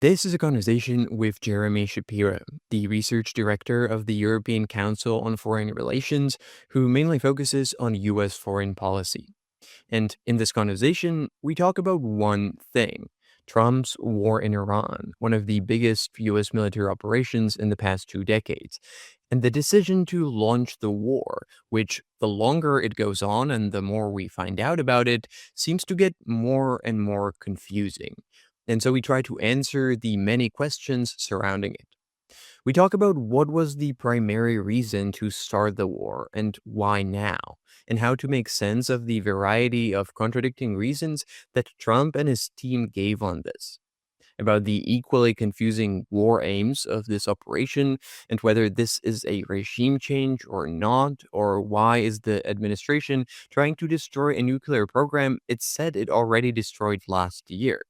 This is a conversation with Jeremy Schapiro, the research director of the European Council on Foreign Relations, who mainly focuses on U.S. foreign policy. And in this conversation, we talk about one thing: Trump's war in Iran, one of the biggest U.S. military operations in the past 2 decades, and the decision to launch the war, which the longer it goes on and the more we find out about it, seems to get more and more confusing. And so we try to answer the many questions surrounding it. We talk about what was the primary reason to start the war and why now, and how to make sense of the variety of contradicting reasons that Trump and his team gave on this, about the equally confusing war aims of this operation, and whether this is a regime change or not, or why is the administration trying to destroy a nuclear program it said it already destroyed last year,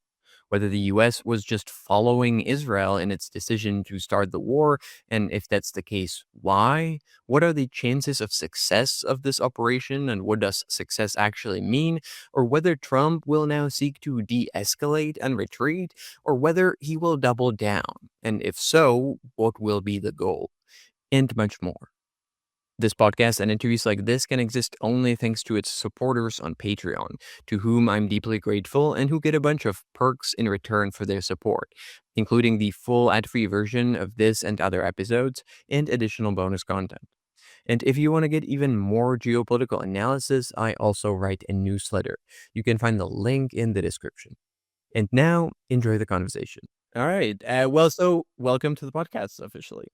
whether the US was just following Israel in its decision to start the war, and if that's the case, why? What are the chances of success of this operation, and what does success actually mean? Or whether Trump will now seek to de escalate and retreat, or whether he will double down, and if so, what will be the goal? And much more. This podcast and interviews like this can exist only thanks to its supporters on Patreon, to whom I'm deeply grateful and who get a bunch of perks in return for their support, including the full ad-free version of this and other episodes and additional bonus content. And if you want to get even more geopolitical analysis, I also write a newsletter. You can find the link in the description. And now, enjoy the conversation. All right. So welcome to the podcast officially.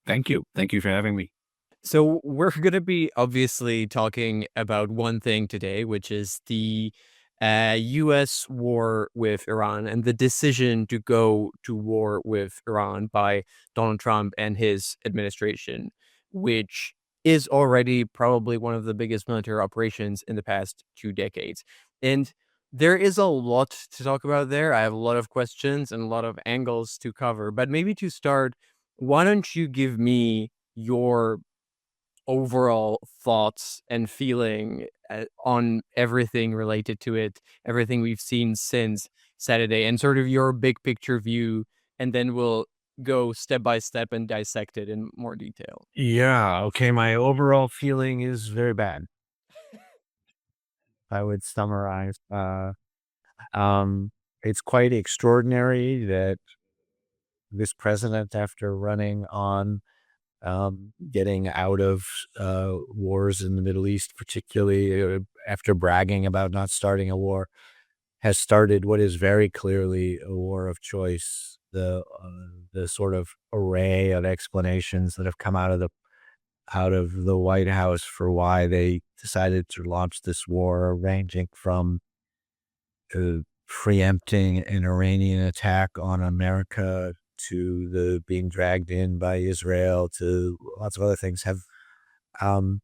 Thank you. Thank you for having me. So we're going to be obviously talking about one thing today, which is the U.S. war with Iran and the decision to go to war with Iran by Donald Trump and his administration, which is already probably one of the biggest military operations in the past 2 decades. And there is a lot to talk about there. I have a lot of questions and a lot of angles to cover. But maybe to start, why don't you give me your overall thoughts and feeling on everything related to it, everything we've seen since Saturday, and sort of your big picture view, and then we'll go step by step and dissect it in more detail. Yeah. Okay. My overall feeling is very bad. I would summarize. Um, it's quite extraordinary that this president, after running on getting out of wars in the Middle East, particularly after bragging about not starting a war, has started what is very clearly a war of choice. The sort of array of explanations that have come out of the White House for why they decided to launch this war, ranging from preempting an Iranian attack on America to the being dragged in by Israel to lots of other things, um,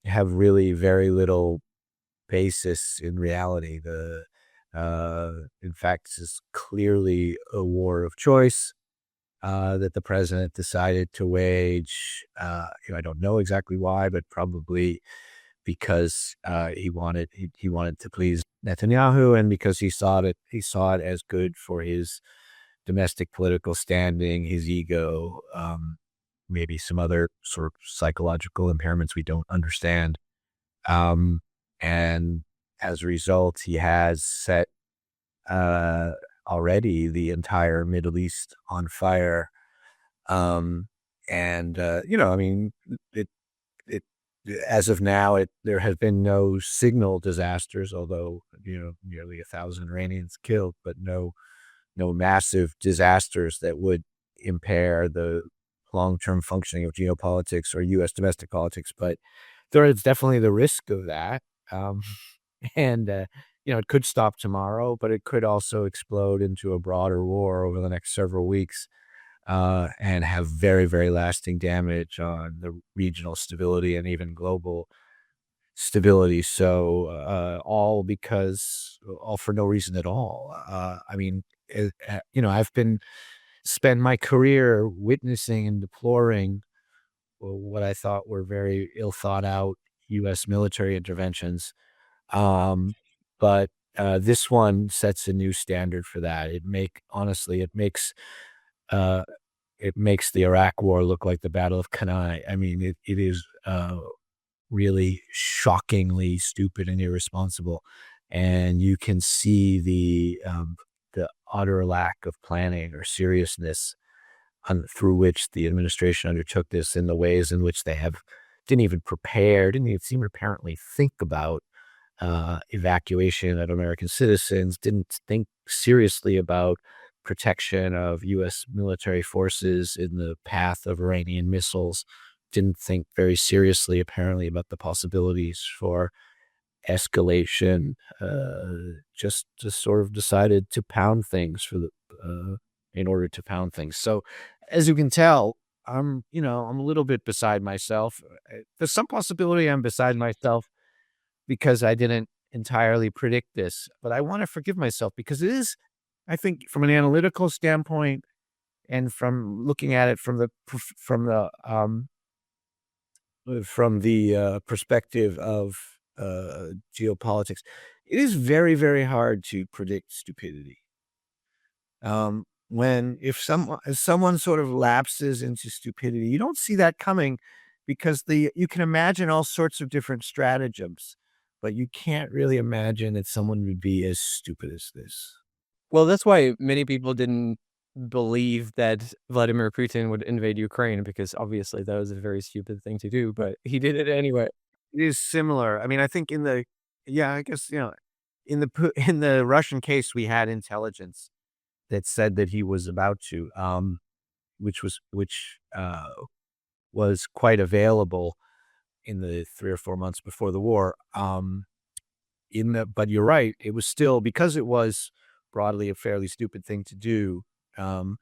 have really very little basis in reality. In fact, this is clearly a war of choice that the president decided to wage. I don't know exactly why, but probably because he wanted to please Netanyahu, and because he saw it as good for his domestic political standing, his ego, maybe some other sort of psychological impairments we don't understand. And as a result, he has set uh, already the entire Middle East on fire. Um, I mean, it, it, as of now, there have been no signal disasters, although, nearly 1,000 Iranians killed, but no massive disasters that would impair the long-term functioning of geopolitics or U.S. domestic politics. But there is definitely the risk of that. Um, and, it could stop tomorrow, but it could also explode into a broader war over the next several weeks, and have very, very lasting damage on the regional stability and even global stability. So, all for no reason at all. I mean, I've spent my career witnessing and deploring what I thought were very ill thought out U.S. military interventions. Um, but This one sets a new standard for that. Honestly, uh, it makes the Iraq War look like the Battle of Cannae. I mean, it is really shockingly stupid and irresponsible, and you can see the utter lack of planning or seriousness through which the administration undertook this, in the ways in which they have didn't even prepare, didn't even seem to apparently think about evacuation of American citizens, didn't think seriously about protection of U.S. military forces in the path of Iranian missiles, didn't think very seriously, apparently, about the possibilities for escalation, just sort of decided to pound things in order to pound things. So, as you can tell, I'm a little bit beside myself. There's some possibility I'm beside myself because I didn't entirely predict this, but I want to forgive myself because it is, I think, from an analytical standpoint and from looking at it from the perspective of geopolitics, it is very, very hard to predict stupidity. When if someone sort of lapses into stupidity, you don't see that coming because the you can imagine all sorts of different stratagems, but you can't really imagine that someone would be as stupid as this. Well, that's why many people didn't believe that Vladimir Putin would invade Ukraine because obviously that was a very stupid thing to do, but he did it anyway. It is similar. I mean, I think yeah, I guess, in the Russian case, we had intelligence that said that he was about to, which was quite available in the 3 or 4 months before the war. But you're right, it was still, because it was broadly a fairly stupid thing to do, um,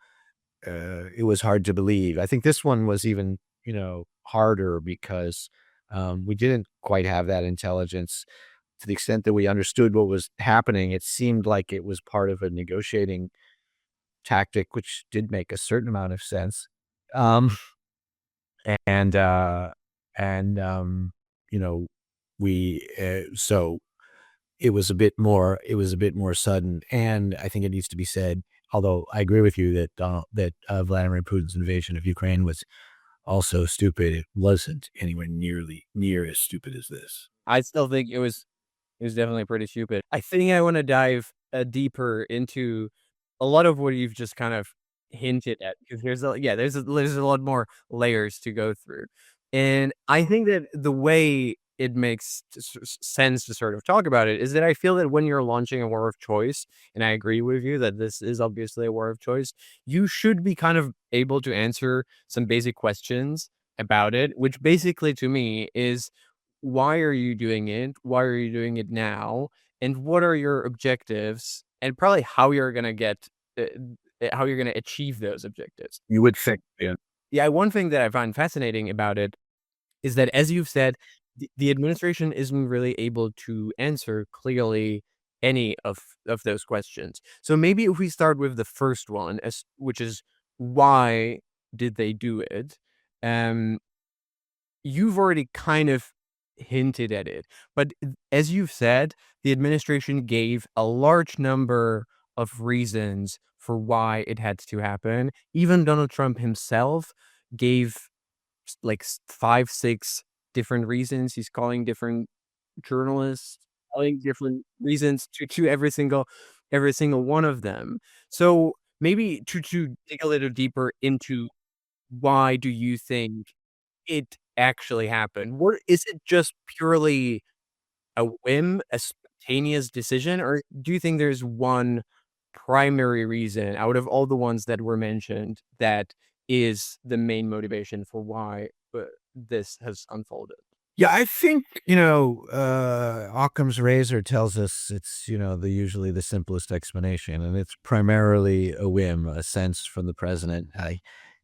it was hard to believe. I think this one was even, harder because, we didn't quite have that intelligence to the extent that we understood what was happening. It seemed like it was part of a negotiating tactic, which did make a certain amount of sense. Um, and, uh, and, you know, so it was a bit more sudden, and I think it needs to be said, although I agree with you that Vladimir Putin's invasion of Ukraine was also stupid, it wasn't anywhere nearly near as stupid as this. I still think it was definitely pretty stupid. I think I wanna dive, deeper into a lot of what you've just kind of hinted at, because there's a lot more layers to go through, and I think that the way it makes sense to sort of talk about it is that I feel that when you're launching a war of choice, and I agree with you that this is obviously a war of choice, you should be kind of able to answer some basic questions about it, which basically to me is why are you doing it? Why are you doing it now? And what are your objectives? And probably uh, how you're gonna achieve those objectives. You would think, yeah. Yeah, one thing that I find fascinating about it is that, as you've said, the administration isn't really able to answer clearly any of those questions. So maybe if we start with the first one, which is why did they do it? Um, You've already kind of hinted at it, but as you've said, the administration gave a large number of reasons for why it had to happen. Even Donald Trump himself gave like 5, 6 different reasons. He's calling different journalists, telling different reasons to every single one of them. So maybe to dig a little deeper into why do you think it actually happened? What is it, just purely a whim, a spontaneous decision, or do you think there's one primary reason out of all the ones that were mentioned that is the main motivation for why, this has unfolded? Yeah, I think, Occam's razor tells us it's, usually the simplest explanation, and it's primarily a whim, a sense from the president.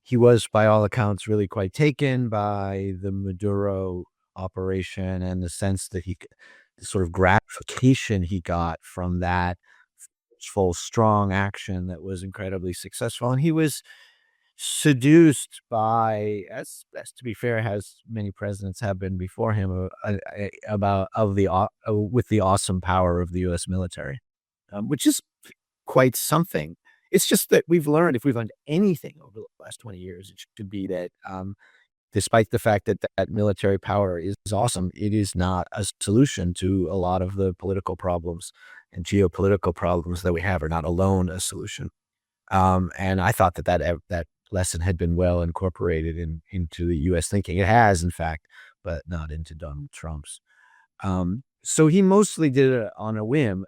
He was, by all accounts, really quite taken by the Maduro operation and the sense that the sort of gratification he got from that full, strong action that was incredibly successful. And he was seduced by, as to be fair, as many presidents have been before him, about of the with the awesome power of the U.S. military. which is quite something. It's just that if we've learned anything over the last 20 years, it should be that despite the fact that that military power is awesome, it is not a solution to a lot of the political problems and geopolitical problems that we have, are not alone a solution. And I thought that that lesson had been well incorporated into the U.S. thinking. It has, in fact, but not into Donald Trump's. So he mostly did it on a whim.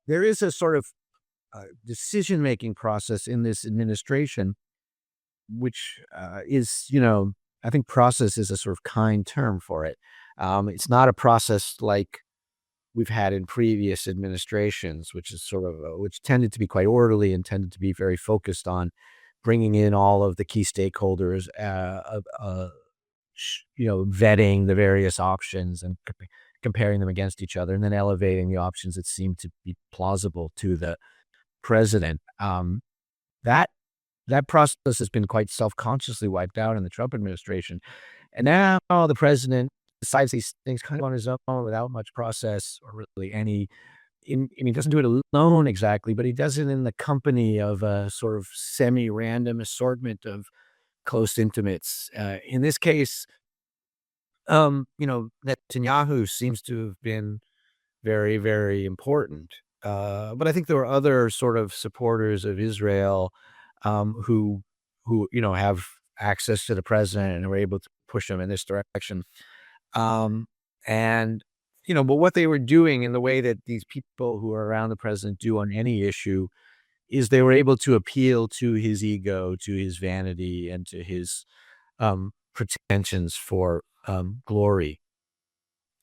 There is a sort of decision making process in this administration, which is, I think process is a sort of kind term for it. It's not a process like we've had in previous administrations, which is sort of which tended to be quite orderly and tended to be very focused on bringing in all of the key stakeholders, vetting the various options and comparing them against each other, and then elevating the options that seem to be plausible to the president. That that process has been quite self-consciously wiped out in the Trump administration, and now the president decides these things kind of on his own without much process or really any. He doesn't do it alone exactly, but he does it in the company of a sort of semi-random assortment of close intimates. In this case, Netanyahu seems to have been very, very important. But I think there were other sort of supporters of Israel, who have access to the president and were able to push him in this direction. Um, and but what they were doing in the way that these people who are around the president do on any issue is they were able to appeal to his ego, to his vanity, and to his pretensions for glory.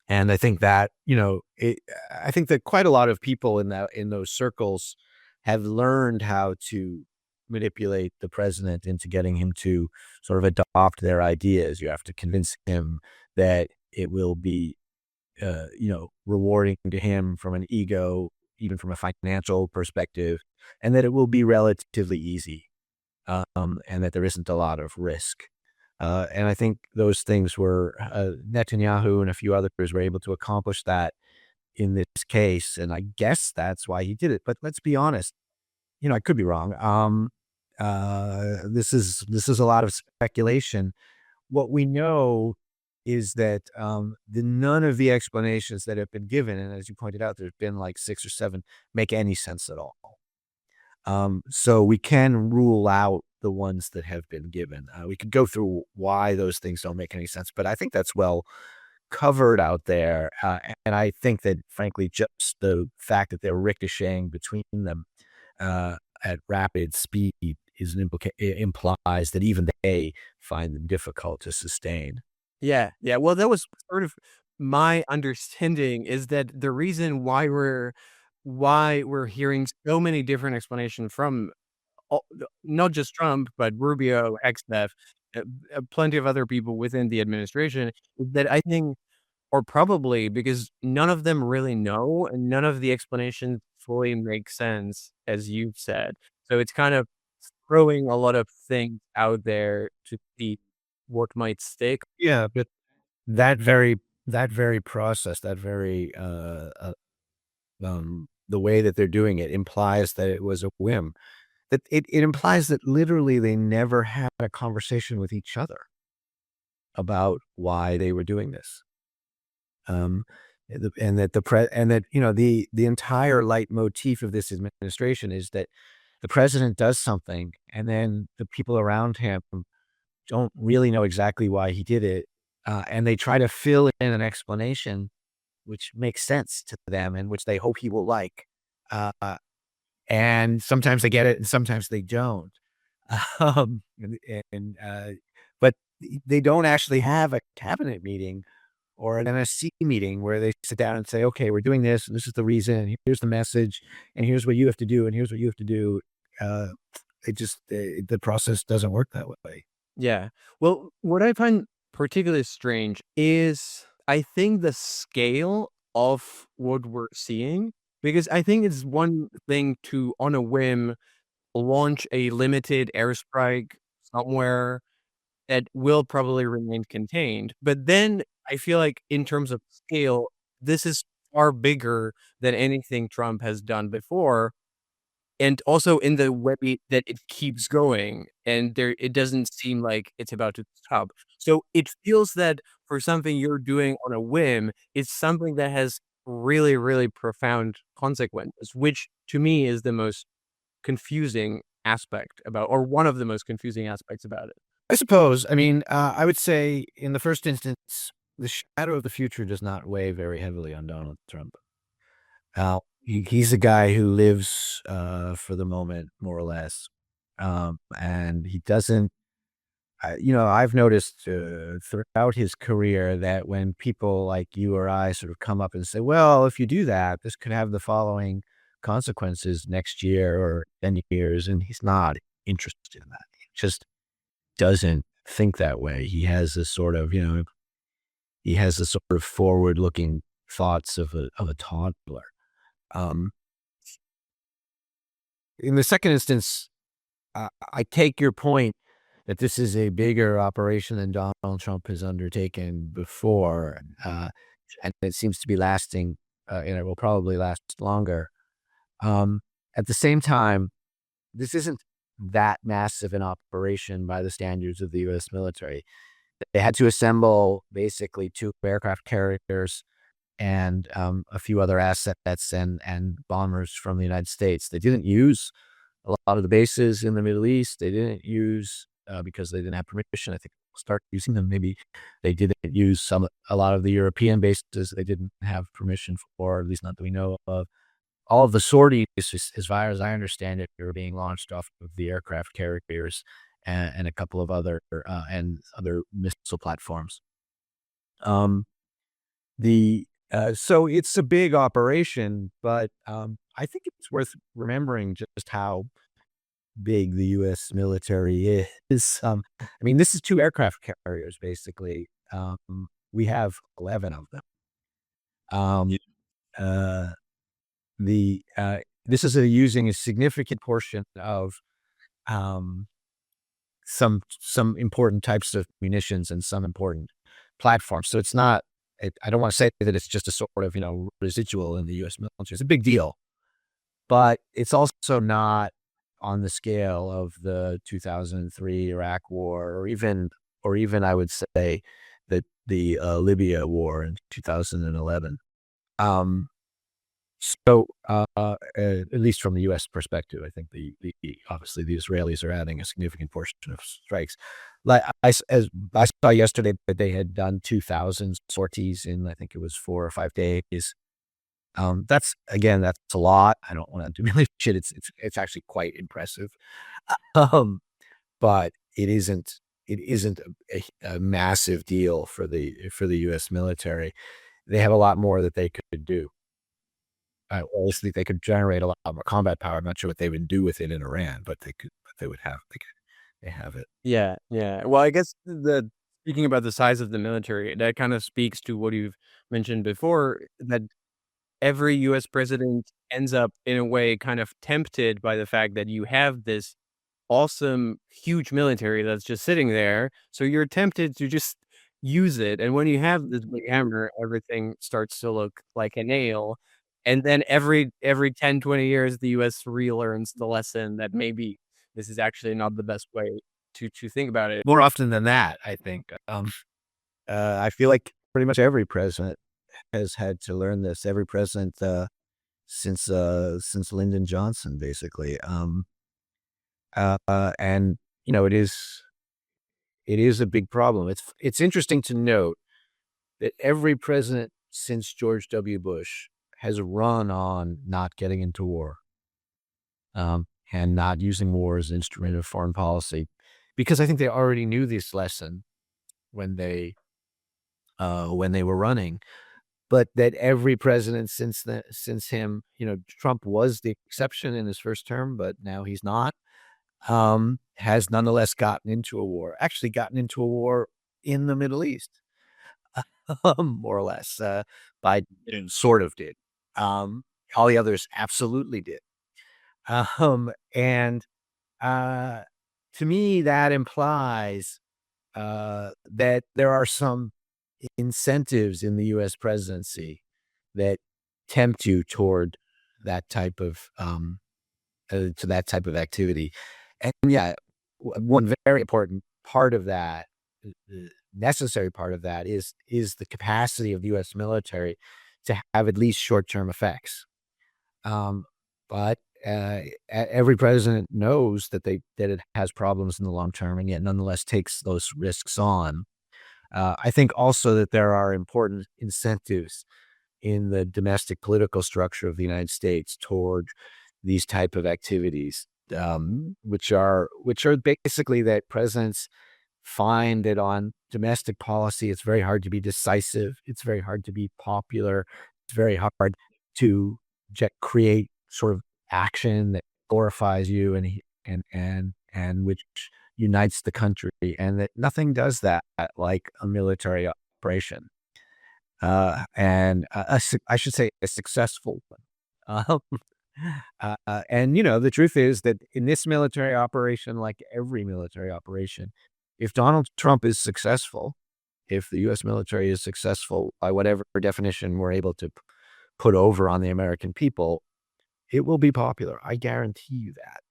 And I think that, I think that quite a lot of people in those circles have learned how to manipulate the president into getting him to sort of adopt their ideas. You have to convince him that it will be, rewarding to him from an ego, even from a financial perspective, and that it will be relatively easy, and that there isn't a lot of risk. And I think those things were Netanyahu and a few others were able to accomplish that in this case, and I guess that's why he did it. But let's be honest, I could be wrong. This is a lot of speculation. What we know is that none of the explanations that have been given, and as you pointed out, there's been like 6 or 7, make any sense at all. So we can rule out the ones that have been given. We could go through why those things don't make any sense, but I think that's well covered out there. And I think that, frankly, just the fact that they're ricocheting between them at rapid speed implies that even they find them difficult to sustain. Yeah, yeah. Well, that was sort of my understanding, is that the reason why we're hearing so many different explanations from not just Trump, but Rubio, Exneff, plenty of other people within the administration, is that I think, or probably because none of them really know, and none of the explanations fully make sense, as you've said. So it's kind of throwing a lot of things out there to see what might stick. Yeah, but that very that very process, that very the way that they're doing it implies that it was a whim. That it implies that literally they never had a conversation with each other about why they were doing this. Um, and that the entire leitmotif of this administration is that the president does something, and then the people around him don't really know exactly why he did it, and they try to fill in an explanation which makes sense to them and which they hope he will like. Uh, and sometimes they get it, and sometimes they don't. Um, and, and but they don't actually have a cabinet meeting or an NSC meeting where they sit down and say, "Okay, we're doing this, and this is the reason, and here's the message, and here's what you have to do, and here's what you have to do." Uh, the process doesn't work that way. Yeah. Well, what I find particularly strange is I think the scale of what we're seeing, because I think it's one thing to, on a whim, launch a limited airstrike somewhere that will probably remain contained. But then I feel like in terms of scale, this is far bigger than anything Trump has done before, and also in the way that it keeps going, and it doesn't seem like it's about to stop. So it feels that for something you're doing on a whim, it's something that has really, really profound consequences, which to me is the most confusing aspect about, or one of the most confusing aspects about it. I suppose. I mean, I would say in the first instance, the shadow of the future does not weigh very heavily on Donald Trump. He's a guy who lives for the moment, more or less, and he doesn't. I've noticed throughout his career that when people like you or I sort of come up and say, "Well, if you do that, this could have the following consequences next year or 10 years," and he's not interested in that. He just doesn't think that way. He has a sort of forward-looking thoughts of a toddler. Um, in the second instance, I take your point that this is a bigger operation than Donald Trump has undertaken before, and it seems to be lasting, and it will probably last longer. Um, at the same time, this isn't that massive an operation by the standards of the U.S. military. They had to assemble basically 2 aircraft carriers and, a few other assets and bombers from the United States. They didn't use a lot of the bases in the Middle East. They didn't use, because they didn't have permission. I think they'll start using them. Maybe they didn't use a lot of the European bases they didn't have permission for, at least not that we know of. All of the sorties, as far as I understand it, are being launched off of the aircraft carriers and a couple of other missile platforms. Um, so it's a big operation, but I think it's worth remembering just how big the U.S. military is. I mean, this is 2 aircraft carriers, basically. We have 11 of them. Um, uh, the This is using a significant portion of um, some important types of munitions and some important platforms. So it's not. I don't want to say that it's just a sort of residual in the U.S. military. It's a big deal, but it's also not on the scale of the 2003 Iraq War, or even I would say that the Libya War in 2011. Um, at least from the U.S. perspective, I think obviously the Israelis are adding a significant portion of strikes. Like as I saw yesterday that they had done 2,000 sorties in, I think it was 4 or 5 days. That's a lot. I don't want to diminish it. It's actually quite impressive. Um, but it isn't a massive deal for the U.S. military. They have a lot more that they could do. Or at least they could generate a lot more combat power. I'm not sure what they would do with it in Iran, but they could. But they have it. Yeah, yeah. Well, I guess speaking about the size of the military, that kind of speaks to what you've mentioned before, that every US president ends up, in a way, kind of tempted by the fact that you have this awesome, huge military that's just sitting there, so you're tempted to just use it, and when you have this big hammer, everything starts to look like a nail, and then every 10, 20 years, the US relearns the lesson that maybe this is actually not the best way to think about it. More often than that, I think. I feel like pretty much every president has had to learn this. Every president since Lyndon Johnson, basically. And it is a big problem. It's interesting to note that every president since George W. Bush has run on not getting into war, and not using war as an instrument of foreign policy, because I think they already knew this lesson when they were running. But that every president since him, Trump was the exception in his first term, but now he's not. Has nonetheless gotten into a war. Actually, gotten into a war in the Middle East, more or less. Biden sort of did. All the others absolutely did. And uh, to me, that implies that there are some incentives in the U.S. presidency that tempt you toward that type of to that type of activity. And yeah, one very important part of that, necessary part of that is the capacity of the U.S. military to have at least short-term effects. Um, but every president knows that it has problems in the long term, and yet nonetheless takes those risks on. I think also that there are important incentives in the domestic political structure of the United States toward these type of activities, which are basically that presidents find that on domestic policy, it's very hard to be decisive. It's very hard to be popular. It's very hard to create sort of action that glorifies you and which unites the country, and that nothing does that like a military operation. I should say a successful one. Um, and the truth is that in this military operation, like every military operation, if Donald Trump is successful, if the U.S. military is successful by whatever definition we're able to put over on the American people, it will be popular. I guarantee you that.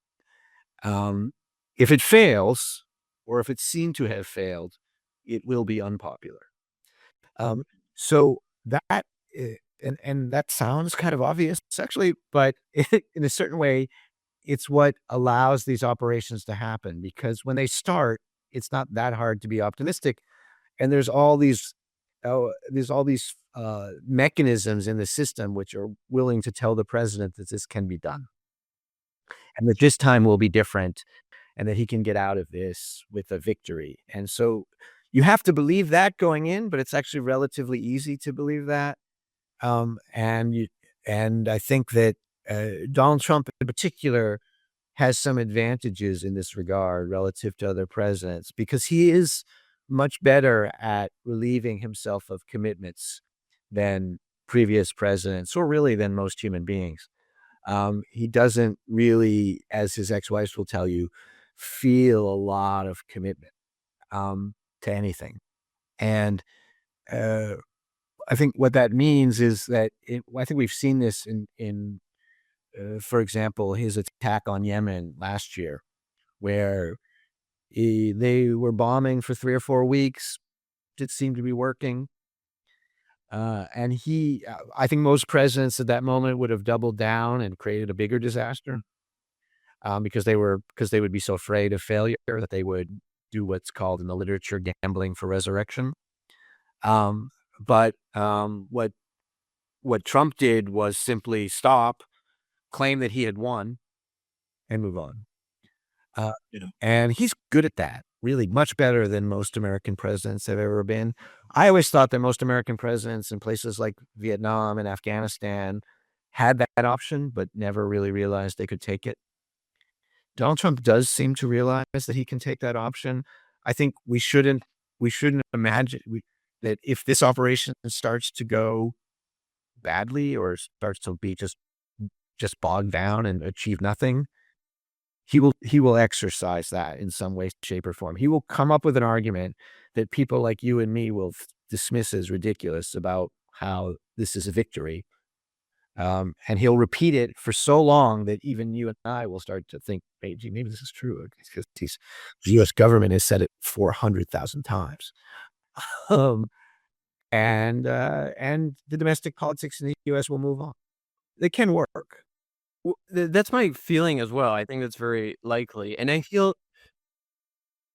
If it fails, or if it's seen to have failed, it will be unpopular. Um, so that and that sounds kind of obvious actually, but in a certain way, it's what allows these operations to happen, because when they start, it's not that hard to be optimistic, and there's all these mechanisms in the system which are willing to tell the president that this can be done, and that this time will be different, and that he can get out of this with a victory. And so you have to believe that going in, but it's actually relatively easy to believe that. And I think that Donald Trump in particular has some advantages in this regard relative to other presidents, because he is much better at relieving himself of commitments than previous presidents, or really than most human beings. He doesn't really, as his ex-wives will tell you, feel a lot of commitment to anything. And uh, I think what that means is that I think we've seen this in for example, his attack on Yemen last year, where they were bombing for 3 or 4 weeks. It seemed to be working. I think most presidents at that moment would have doubled down and created a bigger disaster, because they would be so afraid of failure that they would do what's called in the literature gambling for resurrection. What Trump did was simply stop, claim that he had won, and move on. And he's good at that, really much better than most American presidents have ever been. I always thought that most American presidents in places like Vietnam and Afghanistan had that option, but never really realized they could take it. Donald Trump does seem to realize that he can take that option. I think we shouldn't imagine that if this operation starts to go badly, or starts to be just bogged down and achieve nothing, he will exercise that in some way, shape, or form. He will come up with an argument that people like you and me will dismiss as ridiculous about how this is a victory. And he'll repeat it for so long that even you and I will start to think, hey, gee, maybe this is true, because the U.S. government has said it 400,000 times. Um, and the domestic politics in the U.S. will move on. They can work. That's my feeling as well. I think that's very likely. And I feel,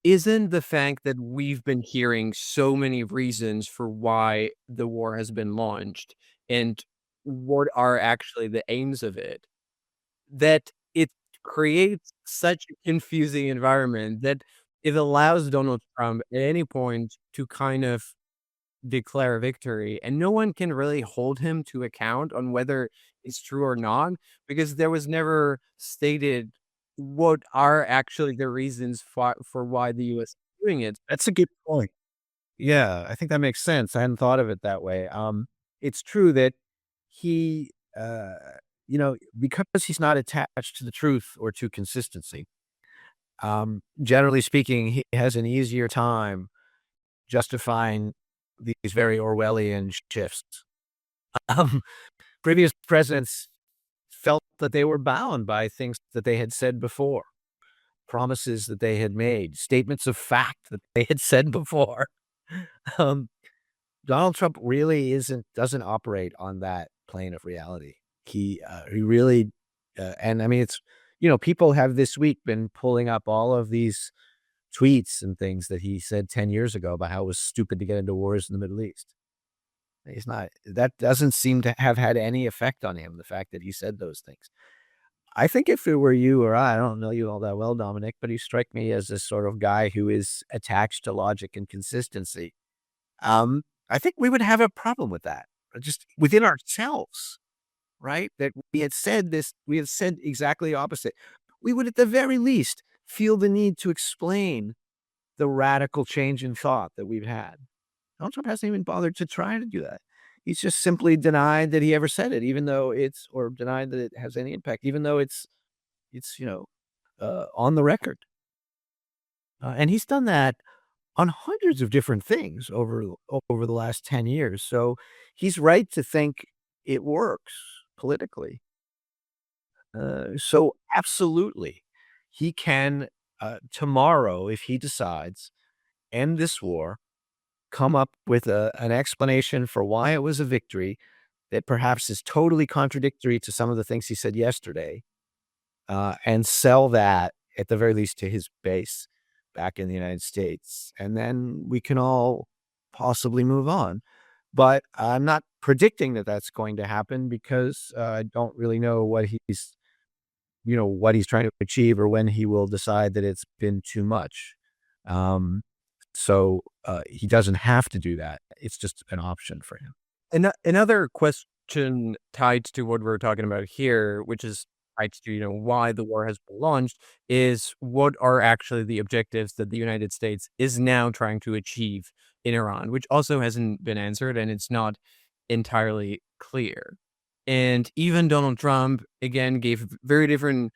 isn't the fact that we've been hearing so many reasons for why the war has been launched and what are actually the aims of it, that it creates such a confusing environment that it allows Donald Trump at any point to kind of declare victory, and no one can really hold him to account on whether it's true or not, because there was never stated what are actually the reasons for why the US is doing it. That's a good point. Yeah, I think that makes sense. I hadn't thought of it that way. It's true that he, because he's not attached to the truth or to consistency, generally speaking, he has an easier time justifying these very Orwellian shifts. Um, previous presidents felt that they were bound by things that they had said before, promises that they had made, statements of fact that they had said before. Um, Donald Trump really doesn't operate on that plane of reality. He really, and I mean, people have this week been pulling up all of these tweets and things that he said 10 years ago about how it was stupid to get into wars in the Middle East. That doesn't seem to have had any effect on him, the fact that he said those things. I think if it were you or I don't know you all that well, Dominic, but you strike me as a sort of guy who is attached to logic and consistency. I think we would have a problem with that, just within ourselves, right? That we had said exactly the opposite. We would at the very least feel the need to explain the radical change in thought that we've had. Donald Trump hasn't even bothered to try to do that. He's just simply denied that he ever said it, or denied that it has any impact, even though it's on the record. And he's done that on hundreds of different things over the last 10 years. So he's right to think it works politically. So absolutely, he can tomorrow, if he decides, end this war, come up with an explanation for why it was a victory that perhaps is totally contradictory to some of the things he said yesterday, and sell that at the very least to his base back in the United States. And then we can all possibly move on. But I'm not predicting that that's going to happen because I don't really know what he's trying to achieve or when he will decide that it's been too much. So he doesn't have to do that. It's just an option for him. Another question tied to what we're talking about here, which is tied to, why the war has been launched, is what are actually the objectives that the United States is now trying to achieve in Iran, which also hasn't been answered, and it's not entirely clear. And even Donald Trump, again, gave very different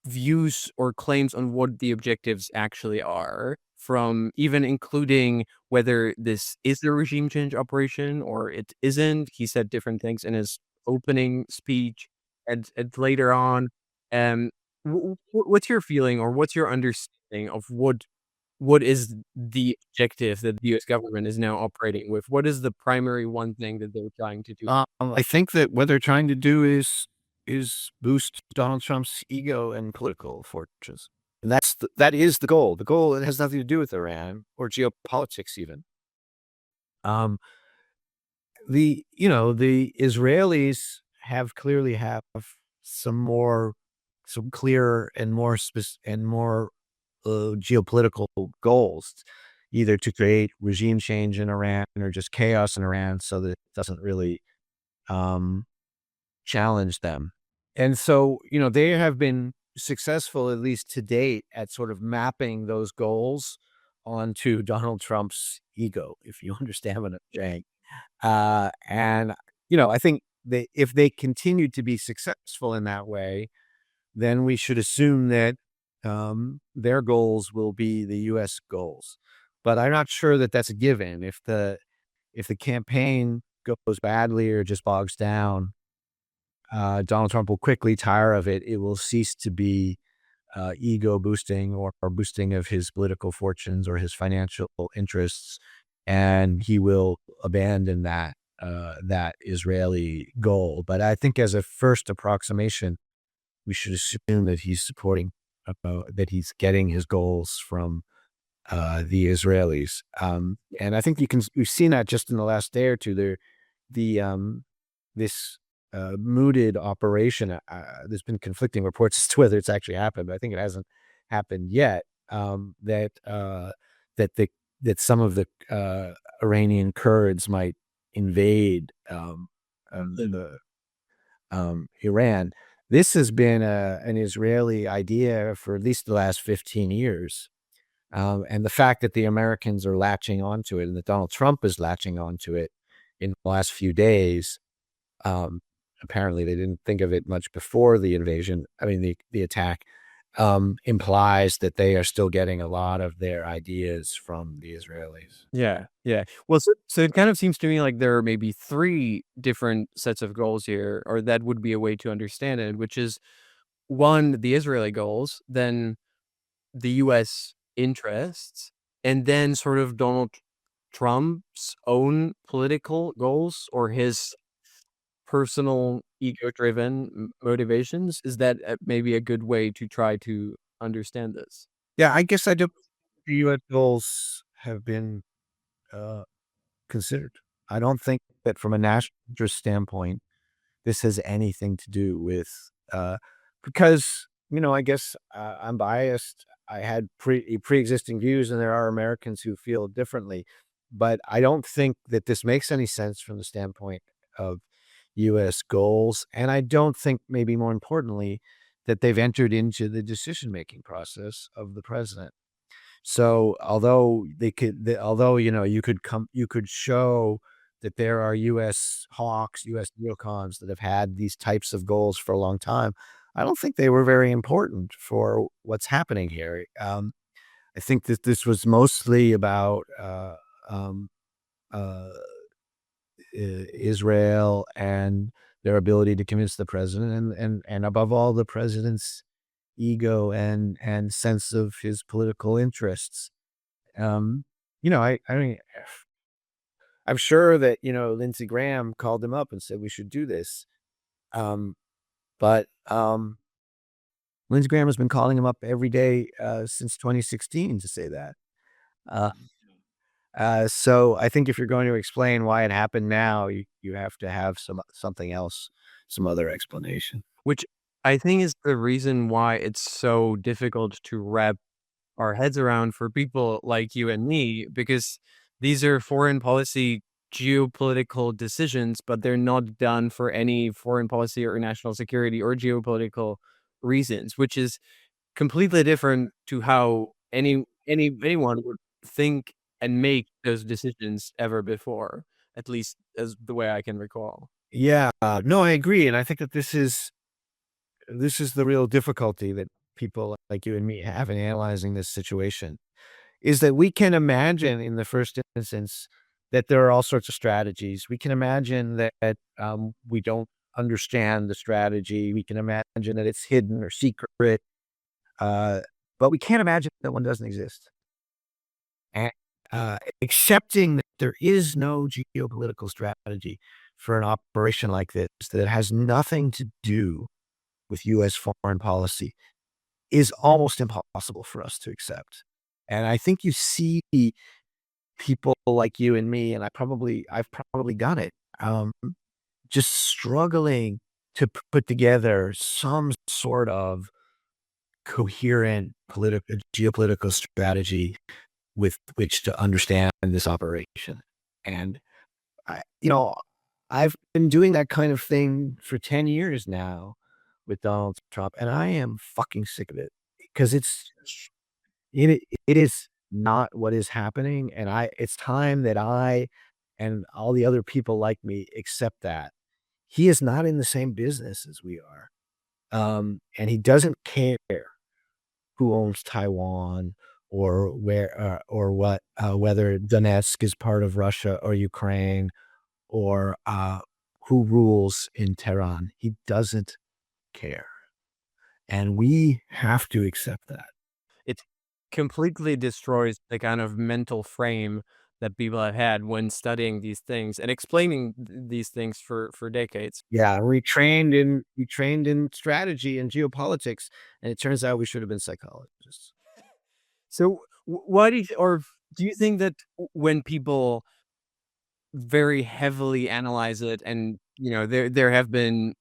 views or claims on what the objectives actually are, from even including whether this is a regime change operation or it isn't. He said different things in his opening speech and later on. What's your feeling or what's your understanding of what is the objective that the U.S. government is now operating with? What is the primary one thing that they're trying to do? I think that what they're trying to do is boost Donald Trump's ego and political fortunes. And that is the goal. The goal, it has nothing to do with Iran or geopolitics even. Um, the Israelis clearly have some clear and more geopolitical goals, either to create regime change in Iran or just chaos in Iran so that it doesn't really challenge them. And so, they have been successful, at least to date, at sort of mapping those goals onto Donald Trump's ego, if you understand what I'm saying. And, I think if they continue to be successful in that way, then we should assume that their goals will be the U.S. goals. But I'm not sure that that's a given. If the campaign goes badly or just bogs down, Donald Trump will quickly tire of it. It will cease to be ego boosting or boosting of his political fortunes or his financial interests, and he will abandon that Israeli goal. But I think as a first approximation, we should assume that he's supporting, that he's getting his goals from the Israelis. And I think we've seen that just in the last day or two. This mooted operation. There's been conflicting reports as to whether it's actually happened, but I think it hasn't happened yet. That some of the Iranian Kurds might invade Iran. This has been an Israeli idea for at least the last 15 years. And the fact that the Americans are latching onto it and that Donald Trump is latching onto it in the last few days, apparently they didn't think of it much before the invasion, the attack, implies that they are still getting a lot of their ideas from the Israelis. Yeah, yeah. Well, so it kind of seems to me like there are maybe 3 different sets of goals here, or that would be a way to understand it, which is 1, the Israeli goals, then the US interests, and then sort of Donald Trump's own political goals or his personal ego-driven motivations. Is that, maybe a good way to try to understand this? Yeah, I guess I do. The U.S. goals have been uh, considered. I don't think that from a national interest standpoint, this has anything to do with because I guess I'm biased. I had pre-existing views, and there are Americans who feel differently. But I don't think that this makes any sense from the standpoint of U.S. goals, and I don't think, maybe more importantly, that they've entered into the decision-making process of the president. So, although you could show that there are U.S. hawks, U.S. neocons that have had these types of goals for a long time. I don't think they were very important for what's happening here. I think that this was mostly about um, uh, Israel and their ability to convince the president, and above all, the president's ego and sense of his political interests. Um, I mean, I'm sure that, Lindsey Graham called him up and said we should do this. Um, but Lindsey Graham has been calling him up every day since 2016 to say that. Uh, so I think if you're going to explain why it happened now, you have to have something else, some other explanation. Which I think is the reason why it's so difficult to wrap our heads around for people like you and me, because these are foreign policy geopolitical decisions, but they're not done for any foreign policy or national security or geopolitical reasons, which is completely different to how anyone would think and make those decisions ever before, at least as the way I can recall. Yeah, no, I agree, and I think that this is the real difficulty that people like you and me have in analyzing this situation, is that we can imagine in the first instance that there are all sorts of strategies. We can imagine that we don't understand the strategy. We can imagine that it's hidden or secret, uh, but we can't imagine that one doesn't exist. And accepting that there is no geopolitical strategy for an operation like this, that it has nothing to do with U.S. foreign policy, is almost impossible for us to accept. And I think you see people like you and me, and I've probably done it, just struggling to put together some sort of coherent political geopolitical strategy with which to understand this operation. And I you know, I've been doing that kind of thing for 10 years now with Donald Trump, and I am fucking sick of it because it is not what is happening, and I it's time that I and all the other people like me accept that. He is not in the same business as we are, and he doesn't care who owns Taiwan or or what, whether Donetsk is part of Russia or Ukraine or, who rules in Tehran. He doesn't care, and we have to accept that. It completely destroys the kind of mental frame that people have had when studying these things and explaining these things for decades. Yeah, we trained in strategy and geopolitics, and it turns out we should have been psychologists. So why do you or do you think that when people very heavily analyze it and there have been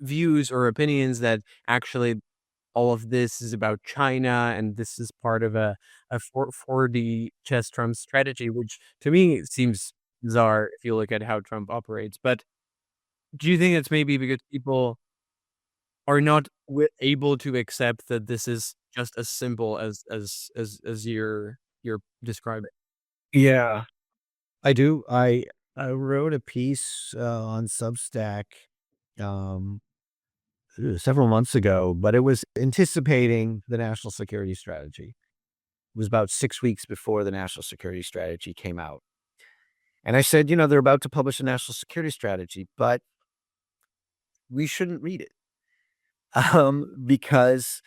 views or opinions that actually all of this is about China and this is part of a 4D chess Trump strategy, which to me seems bizarre if you look at how Trump operates. But do you think it's maybe because people are not able to accept that this is just as simple as you're describing? Yeah, I do. I wrote a piece, on Substack, um, several months ago, but it was anticipating the national security strategy. It was about 6 weeks before the national security strategy came out. And I said, they're about to publish a national security strategy, but we shouldn't read it because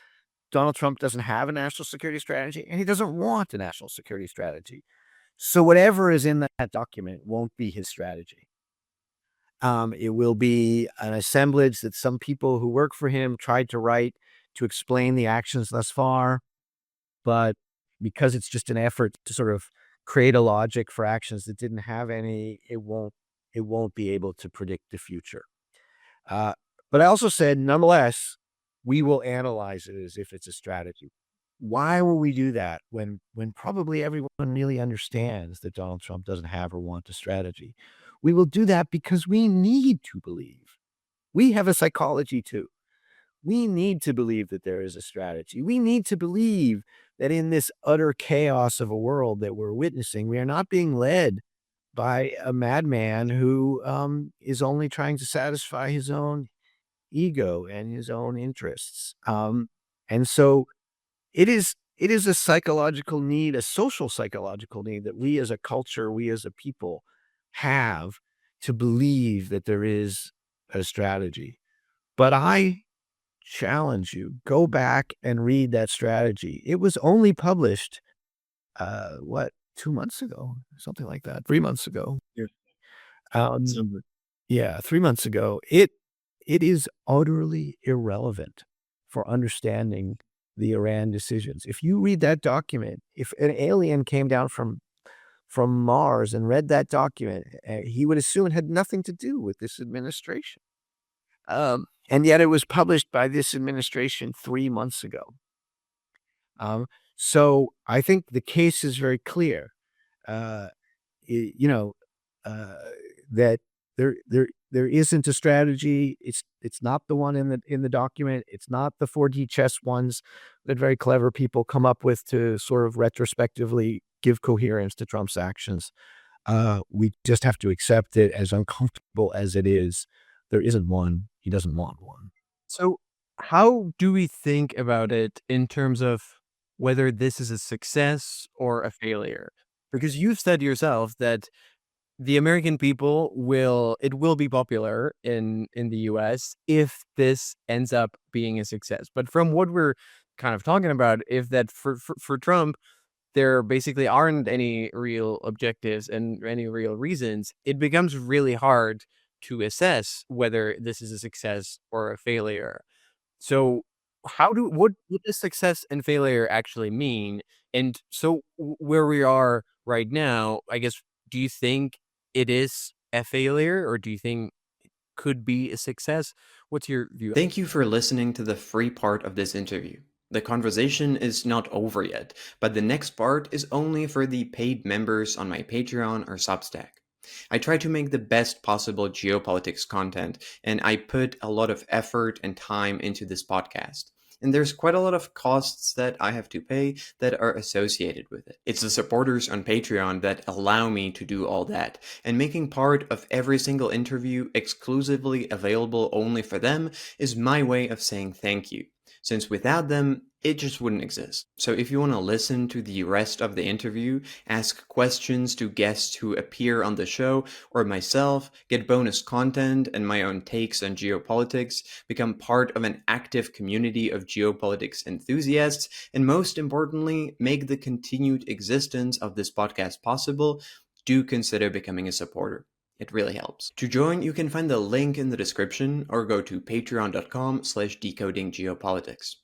Donald Trump doesn't have a national security strategy and he doesn't want a national security strategy. So whatever is in that document won't be his strategy. It will be an assemblage that some people who work for him tried to write to explain the actions thus far, but because it's just an effort to sort of create a logic for actions that didn't have any, it won't be able to predict the future. Uh, but I also said, nonetheless, we will analyze it as if it's a strategy. Why will we do that when probably everyone really understands that Donald Trump doesn't have or want a strategy? We will do that because we need to believe. We have a psychology too. We need to believe that there is a strategy. We need to believe that in this utter chaos of a world that we're witnessing, we are not being led by a madman who is only trying to satisfy his own ego and his own interests. And so it is a psychological need, a social psychological need that we as a culture, we as a people have to believe that there is a strategy. But I challenge you, go back and read that strategy. It was only published, what, 2 months ago? Something like that, 3 months ago. Yeah. Um, So yeah, 3 months ago. It is utterly irrelevant for understanding the Iran decisions. If you read that document, if an alien came down from Mars and read that document, he would assume it had nothing to do with this administration. And yet it was published by this administration 3 months ago. So I think the case is very clear. Uh, I you know, uh, that there isn't a strategy. It's not the one in the document. It's not the 4D chess ones that very clever people come up with to sort of retrospectively give coherence to Trump's actions. We just have to accept it as uncomfortable as it is. There isn't one. He doesn't want one. So, how do we think about it in terms of whether this is a success or a failure? Because you've said yourself that the American people will be popular in the US if this ends up being a success. But from what we're kind of talking about, if that for Trump, there basically aren't any real objectives and any real reasons, it becomes really hard to assess whether this is a success or a failure. So, what does success and failure actually mean? And so, where we are right now, I guess, do you think it is a failure, or do you think it could be a success? What's your view? Thank you for listening to the free part of this interview. The conversation is not over yet, but the next part is only for the paid members on my Patreon or Substack. I try to make the best possible geopolitics content, and I put a lot of effort and time into this podcast. And there's quite a lot of costs that I have to pay that are associated with it. It's the supporters on Patreon that allow me to do all that, and making part of every single interview exclusively available only for them is my way of saying thank you, since without them, it just wouldn't exist. So if you want to listen to the rest of the interview, ask questions to guests who appear on the show, or myself, get bonus content and my own takes on geopolitics, become part of an active community of geopolitics enthusiasts, and most importantly, make the continued existence of this podcast possible, do consider becoming a supporter. It really helps. To join, you can find the link in the description or go to patreon.com/decodinggeopolitics.